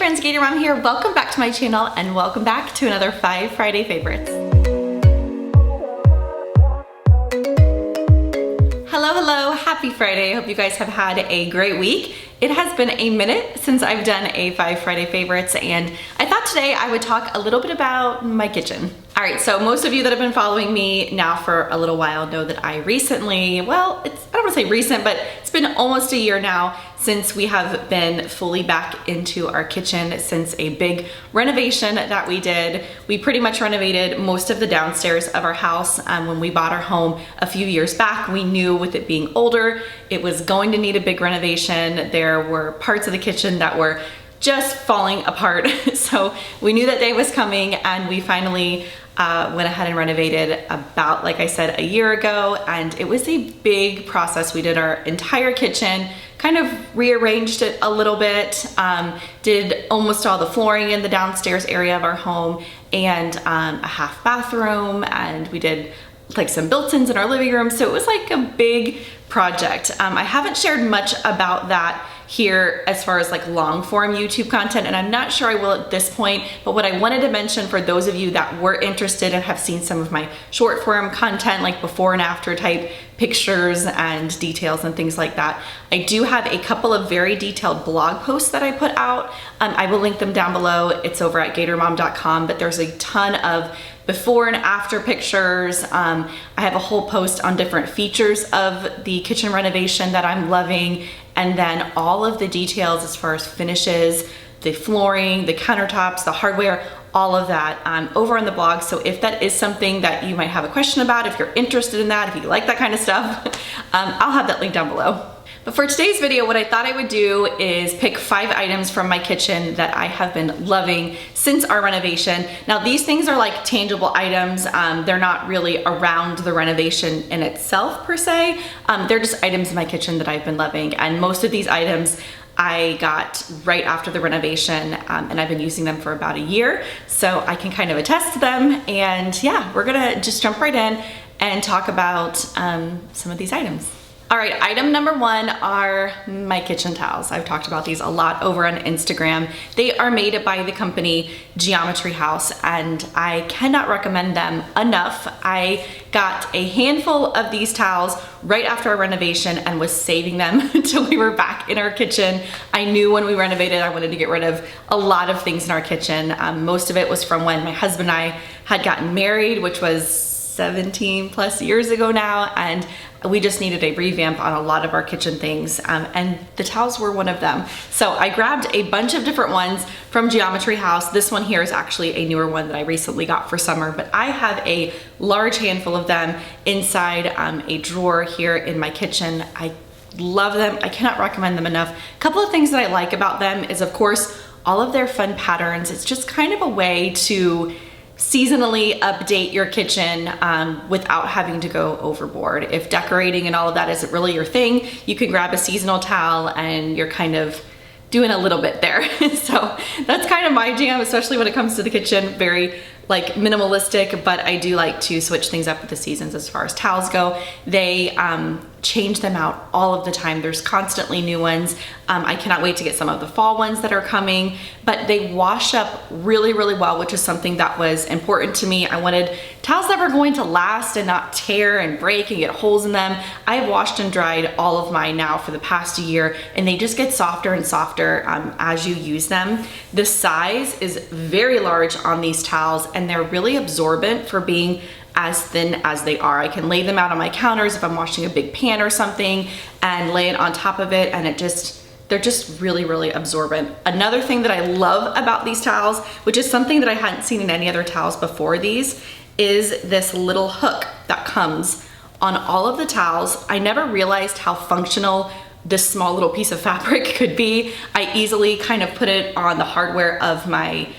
friends, Gatormom here. Welcome back to my channel and welcome back to another 5 Friday favorites. Hello, happy Friday. I hope you guys have had a great week. It has been a minute since I've done a 5 Friday favorites, and I thought today I would talk a little bit about my kitchen. All right, so most of you that have been following me now for a little while know that I recently, well, I don't want to say recent, but it's been almost a year now since we have been fully back into our kitchen since a big renovation that we did. We pretty much renovated most of the downstairs of our house. When we bought our home a few years back, we knew with it being older, it was going to need a big renovation. There were parts of the kitchen that were just falling apart. So we knew that day was coming, and we finally went ahead and renovated about, like I said, a year ago. And it was a big process. We did our entire kitchen, kind of rearranged it a little bit, did almost all the flooring in the downstairs area of our home, and a half bathroom, and we did like some built-ins in our living room. So it was like a big project. I haven't shared much about that here as far as like long form YouTube content, and I'm not sure I will at this point, but what I wanted to mention for those of you that were interested and have seen some of my short form content, like before and after type pictures and details and things like that, I do have a couple of very detailed blog posts that I put out. I will link them down below. It's over at gatormom.com, but there's a ton of before and after pictures. I have a whole post on different features of the kitchen renovation that I'm loving, and then all of the details as far as finishes, the flooring, the countertops, the hardware, all of that over on the blog. So if that is something that you might have a question about, if you're interested in that, if you like that kind of stuff, I'll have that link down below. But for today's video, what I thought I would do is pick 5 items from my kitchen that I have been loving since our renovation. Now, these things are like tangible items. They're not really around the renovation in itself per se. They're just items in my kitchen that I've been loving. And most of these items I got right after the renovation, and I've been using them for about a year. So I can kind of attest to them. And yeah, we're gonna just jump right in and talk about some of these items. All right, item number 1 are my kitchen towels. I've talked about these a lot over on Instagram. They are made by the company Geometry House, and I cannot recommend them enough. I got a handful of these towels right after our renovation and was saving them until we were back in our kitchen. I knew when we renovated, I wanted to get rid of a lot of things in our kitchen. Most of it was from when my husband and I had gotten married, which was 17 plus years ago now, and we just needed a revamp on a lot of our kitchen things, and the towels were one of them. So I grabbed a bunch of different ones from Geometry House. This one here is actually a newer one that I recently got for summer, but I have a large handful of them inside a drawer here in my kitchen. I love them. I cannot recommend them enough. A couple of things that I like about them is, of course, all of their fun patterns. It's just kind of a way to seasonally update your kitchen without having to go overboard. If decorating and all of that isn't really your thing, you can grab a seasonal towel and you're kind of doing a little bit there. So that's kind of my jam, especially when it comes to the kitchen. Very like minimalistic, but I do like to switch things up with the seasons as far as towels go. They change them out all of the time. There's constantly new ones. I cannot wait to get some of the fall ones that are coming, but they wash up really, really well, which is something that was important to me. I wanted towels that were going to last and not tear and break and get holes in them. I have washed and dried all of mine now for the past year, and they just get softer and softer as you use them. The size is very large on these towels, and they're really absorbent for being as thin as they are. I can lay them out on my counters if I'm washing a big pan or something and lay it on top of it, and they're just really, really absorbent. Another thing that I love about these towels, which is something that I hadn't seen in any other towels before these, is this little hook that comes on all of the towels. I never realized how functional this small little piece of fabric could be. I easily kind of put it on the hardware of my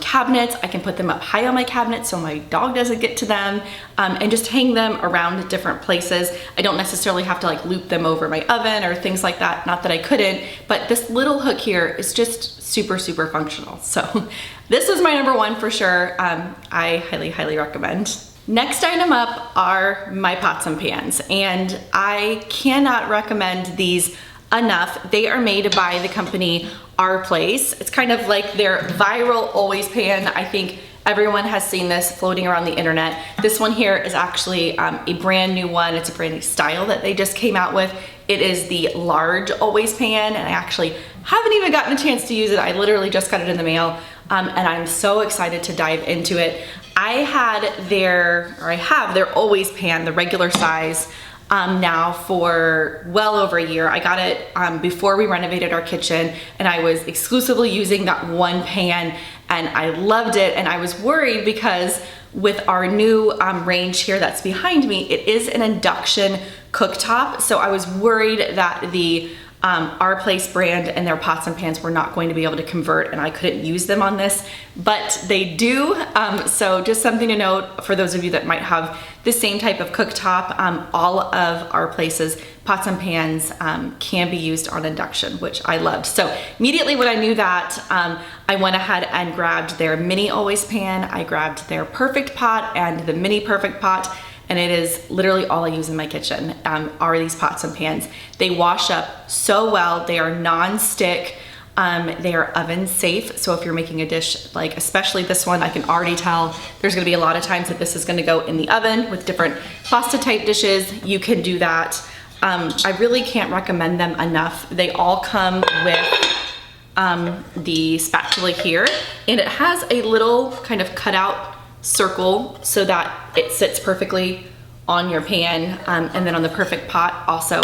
cabinets. I can put them up high on my cabinet so my dog doesn't get to them, and just hang them around different places. I don't necessarily have to like loop them over my oven or things like that. Not that I couldn't, but this little hook here is just super, super functional. So this is my number 1 for sure. I highly, highly recommend. Next item up are my pots and pans, and I cannot recommend these enough. They are made by the company Our Place. It's kind of like their viral always pan. I think everyone has seen this floating around the internet. This one here is actually a brand new one. It's a brand new style that they just came out with. It is the large always pan, and I actually haven't even gotten a chance to use it. I literally just got it in the mail, and I'm so excited to dive into it. I have their always pan, the regular size, now for well over a year. I got it before we renovated our kitchen, and I was exclusively using that one pan, and I loved it. And I was worried because with our new range here that's behind me, it is an induction cooktop. So I was worried that the Our Place brand and their pots and pans were not going to be able to convert, and I couldn't use them on this, but they do. So just something to note for those of you that might have the same type of cooktop. All of Our Place's pots and pans can be used on induction, which I loved. So immediately when I knew that, I went ahead and grabbed their mini always pan. I grabbed their perfect pot and the mini perfect pot, and it is literally all I use in my kitchen are these pots and pans. They wash up so well. They are non-stick. They are oven safe. So if you're making a dish, like especially this one, I can already tell there's gonna be a lot of times that this is gonna go in the oven with different pasta type dishes. You can do that. I really can't recommend them enough. They all come with the spatula here, and it has a little kind of cutout circle so that it sits perfectly on your pan, and then on the perfect pot also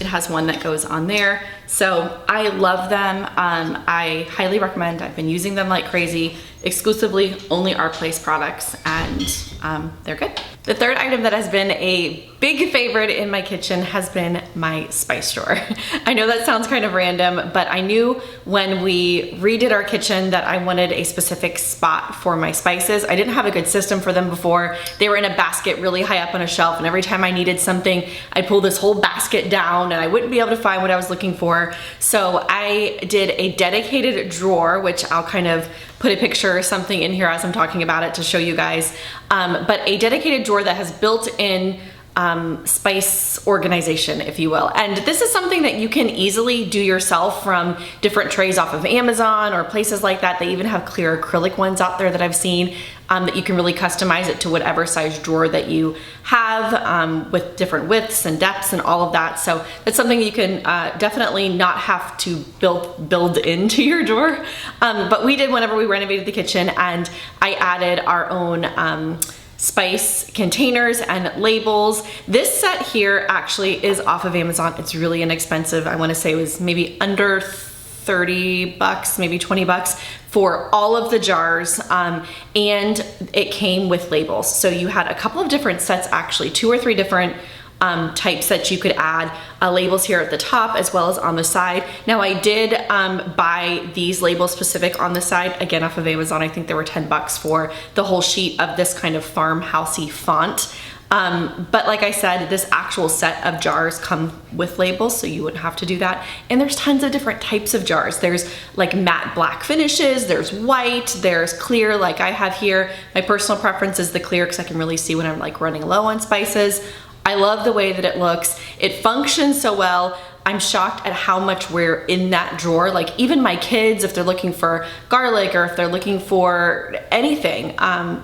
it has one that goes on there. So I love them. I highly recommend. I've been using them like crazy, exclusively only Our Place products, and they're good. The third item that has been a big favorite in my kitchen has been my spice drawer. I know that sounds kind of random, but I knew when we redid our kitchen that I wanted a specific spot for my spices. I didn't have a good system for them before. They were in a basket really high up on a shelf, and every time I needed something, I'd pull this whole basket down and I wouldn't be able to find what I was looking for. So I did a dedicated drawer, which I'll kind of put a picture or something in here as I'm talking about it to show you guys, but a dedicated drawer that has built-in spice organization, if you will. And this is something that you can easily do yourself from different trays off of Amazon or places like that. They even have clear acrylic ones out there that I've seen, that you can really customize it to whatever size drawer that you have, with different widths and depths and all of that. So that's something you can definitely not have to build into your drawer. But we did whenever we renovated the kitchen, and I added our own spice containers and labels. This set here actually is off of Amazon. It's really inexpensive. I want to say it was maybe under 30 bucks, maybe 20 bucks for all of the jars, and it came with labels. So you had a couple of different sets, actually 2 or 3 different types that you could add labels here at the top as well as on the side. Now I did buy these labels specific on the side, again off of Amazon. I think they were 10 bucks for the whole sheet of this kind of farmhousey font. But like I said, this actual set of jars come with labels, so you wouldn't have to do that. And there's tons of different types of jars. There's like matte black finishes, there's white, there's clear like I have here. My personal preference is the clear because I can really see when I'm like running low on spices. I love the way that it looks. It functions so well. I'm shocked at how much we're in that drawer. Like even my kids, if they're looking for garlic or if they're looking for anything,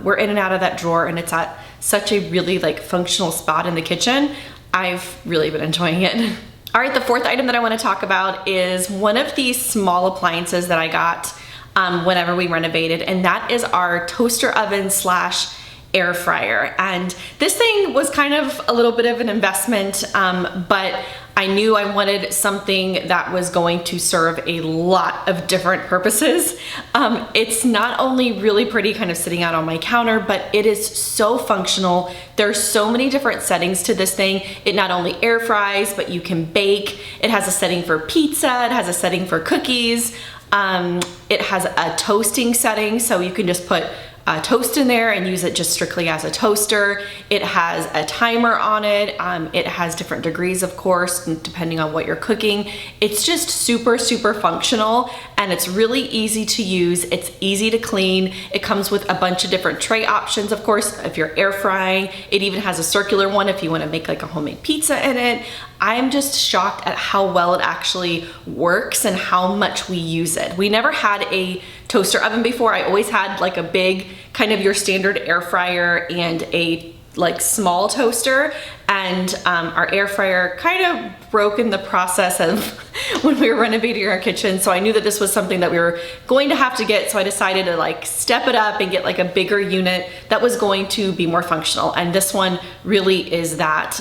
we're in and out of that drawer, and it's at such a really like functional spot in the kitchen. I've really been enjoying it. All right, the fourth item that I want to talk about is one of these small appliances that I got whenever we renovated, and that is our toaster oven slash air fryer. And this thing was kind of a little bit of an investment, but I knew I wanted something that was going to serve a lot of different purposes. It's not only really pretty kind of sitting out on my counter, but it is so functional. There's so many different settings to this thing. It not only air fries, but you can bake. It has a setting for pizza. It has a setting for cookies. It has a toasting setting, so you can just put toast in there and use it just strictly as a toaster. It has a timer on it. It has different degrees, of course, depending on what you're cooking. It's just super, super functional, and it's really easy to use. It's easy to clean. It comes with a bunch of different tray options, of course, if you're air frying. It even has a circular one if you want to make like a homemade pizza in it. I am just shocked at how well it actually works and how much we use it. We never had a toaster oven before. I always had like a big, kind of your standard air fryer and a like small toaster, and our air fryer kind of broke in the process of when we were renovating our kitchen. So I knew that this was something that we were going to have to get, so I decided to like step it up and get like a bigger unit that was going to be more functional, and this one really is that.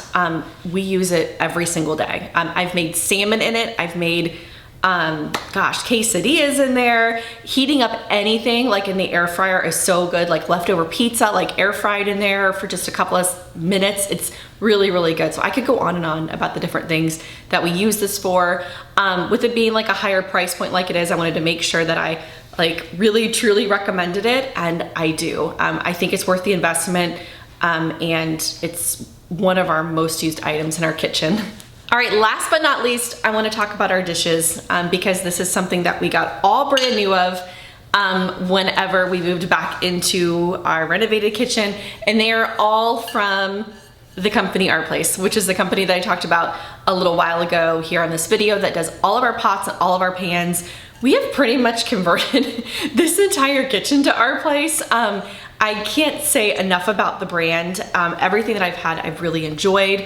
We use it every single day. I've made salmon in it. I've made quesadillas in there. Heating up anything like in the air fryer is so good, like leftover pizza, like air fried in there for just a couple of minutes. It's really, really good. So I could go on and on about the different things that we use this for. With it being like a higher price point like it is, I wanted to make sure that I like really, truly recommended it, and I do. I think it's worth the investment, and it's one of our most used items in our kitchen. All right, last but not least, I want to talk about our dishes, because this is something that we got all brand new of whenever we moved back into our renovated kitchen, and they are all from the company Our Place, which is the company that I talked about a little while ago here on this video that does all of our pots and all of our pans. We have pretty much converted this entire kitchen to Our Place. I can't say enough about the brand. Everything that I've had, I've really enjoyed.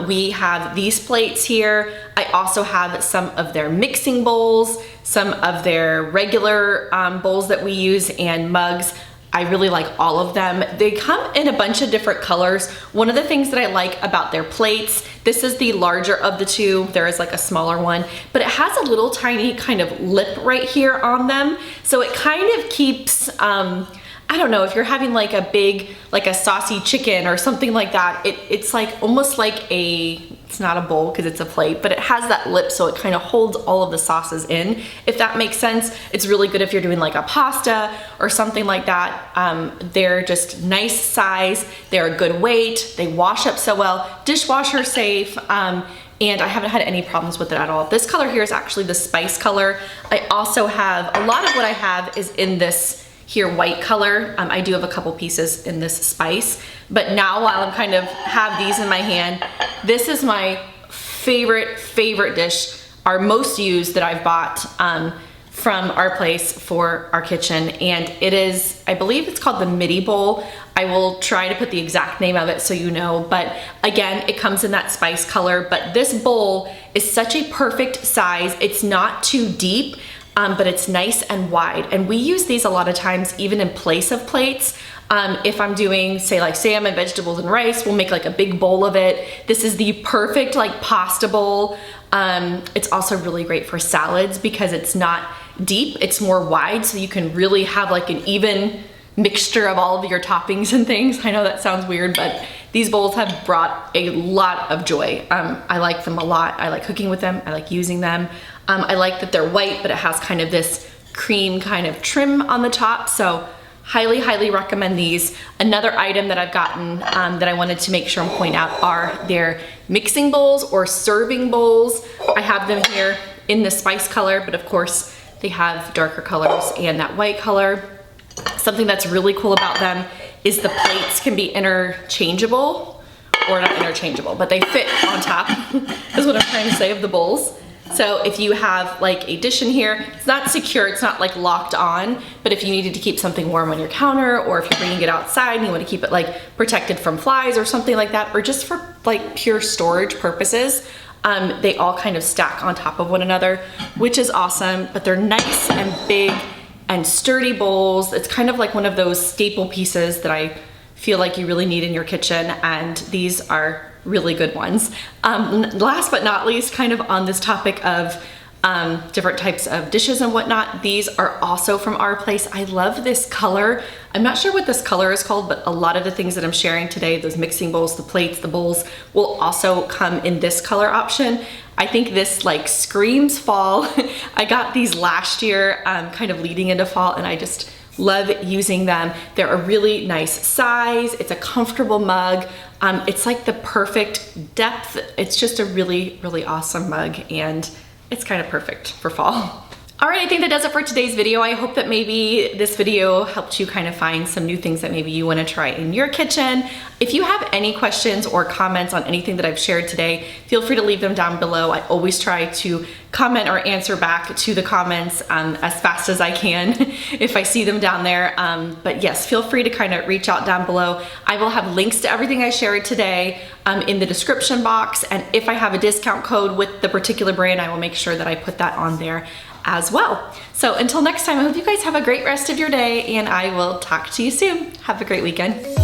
We have these plates here. I also have some of their mixing bowls, some of their regular bowls that we use, and mugs. I really like all of them. They come in a bunch of different colors. One of the things that I like about their plates, this is the larger of the two. There is like a smaller one, but it has a little tiny kind of lip right here on them. So it kind of keeps, I don't know, if you're having like a big, like a saucy chicken or something like that, it's like almost like it's not a bowl because it's a plate, but it has that lip, so it kind of holds all of the sauces in, if that makes sense. It's really good if you're doing like a pasta or something like that. They're just nice size, they're a good weight, they wash up so well, dishwasher safe, and I haven't had any problems with it at all. This color here is actually the spice color. I also have, a lot of what I have is in this here white color. I do have a couple pieces in this spice, but now while I'm kind of have these in my hand, this is my favorite dish, our most used that I've bought from Our Place for our kitchen, and it is, I believe it's called the midi bowl. I will try to put the exact name of it so you know, but again, it comes in that spice color, but this bowl is such a perfect size. It's not too deep, but it's nice and wide, and we use these a lot of times even in place of plates. If I'm doing, say, like salmon, vegetables, and rice, we'll make like a big bowl of it. This is the perfect like pasta bowl. It's also really great for salads because it's not deep, it's more wide, so you can really have like an even mixture of all of your toppings and things. I know that sounds weird, but these bowls have brought a lot of joy. I like them a lot. I like cooking with them. I like using them. I like that they're white, but it has kind of this cream kind of trim on the top. So highly recommend these. Another item that I've gotten that I wanted to make sure and point out are their mixing bowls or serving bowls. I have them here in the spice color, but of course they have darker colors and that white color. Something that's really cool about them is the plates can be interchangeable, or not interchangeable, but they fit on top is what I'm trying to say of the bowls. So if you have like a dish in here, it's not secure, it's not like locked on, but if you needed to keep something warm on your counter, or if you're bringing it outside and you want to keep it like protected from flies or something like that, or just for like pure storage purposes, they all kind of stack on top of one another, which is awesome. But they're nice and big and sturdy bowls. It's kind of like one of those staple pieces that I feel like you really need in your kitchen, and these are really good ones. Last but not least, kind of on this topic of different types of dishes and whatnot. These are also from our place. I love this color. I'm not sure what this color is called, but a lot of the things that I'm sharing today, those mixing bowls, the plates, the bowls, will also come in this color option. I think this like screams fall. I got these last year, kind of leading into fall, and I just love using them. They're a really nice size. It's a comfortable mug. It's like the perfect depth. It's just a really, really awesome mug, and it's kind of perfect for fall. All right, I think that does it for today's video. I hope that maybe this video helped you kind of find some new things that maybe you want to try in your kitchen. If you have any questions or comments on anything that I've shared today, feel free to leave them down below. I always try to comment or answer back to the comments as fast as I can if I see them down there. But yes, feel free to kind of reach out down below. I will have links to everything I shared today in the description box. And if I have a discount code with the particular brand, I will make sure that I put that on there as well. So until next time, I hope you guys have a great rest of your day, and I will talk to you soon. Have a great weekend.